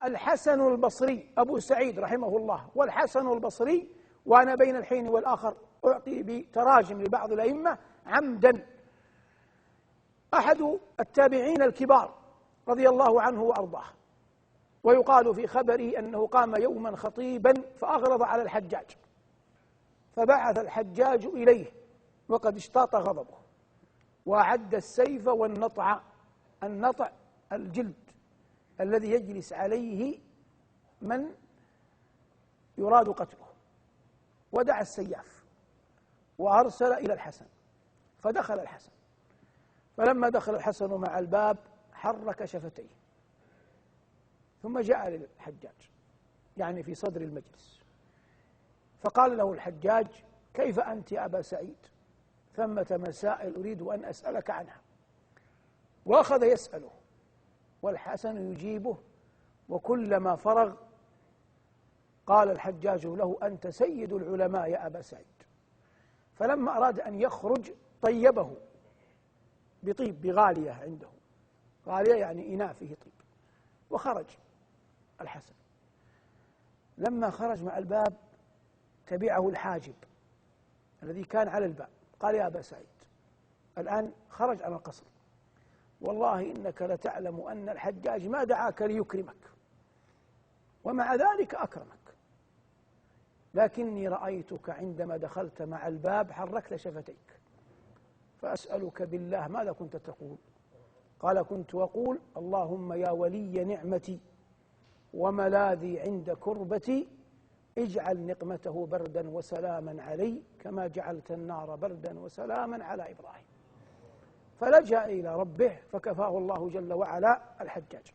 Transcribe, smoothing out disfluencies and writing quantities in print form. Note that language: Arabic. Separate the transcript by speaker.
Speaker 1: الحسن البصري أبو سعيد رحمه الله والحسن البصري، وأنا بين الحين والآخر أعطي بتراجم لبعض الأئمة عمدا، أحد التابعين الكبار رضي الله عنه وأرضاه، ويقال في خبره أنه قام يوما خطيبا فأغرض على الحجاج، فبعث الحجاج إليه وقد اشتاط غضبه، وأعد السيف والنطع. النطع الجلد الذي يجلس عليه من يراد قتله، ودعا السياف وأرسل إلى الحسن، فدخل الحسن، فلما دخل الحسن مع الباب حرك شفتيه، ثم جاء للحجاج يعني في صدر المجلس، فقال له الحجاج: كيف أنت يا أبا سعيد؟ ثمة مسائل أريد أن أسألك عنها. وأخذ يسأله والحسن يجيبه، وكلما فرغ قال الحجاج له: أنت سيد العلماء يا أبا سعيد. فلما أراد أن يخرج طيبه بطيب، بغالية عنده، غالية يعني إناء فيه طيب، وخرج الحسن. لما خرج مع الباب تبعه الحاجب الذي كان على الباب، قال: يا أبا سعيد، الآن خرج عن القصر، والله إنك لتعلم أن الحجاج ما دعاك ليكرمك، ومع ذلك أكرمك، لكني رأيتك عندما دخلت مع الباب حركت شفتيك، فأسألك بالله ماذا كنت تقول؟ قال: كنت أقول: اللهم يا ولي نعمتي وملاذي عند كربتي، اجعل نقمته بردا وسلاما علي كما جعلت النار بردا وسلاما على إبراهيم. فلجأ إلى ربه فكفاه الله جل وعلا الحجاج.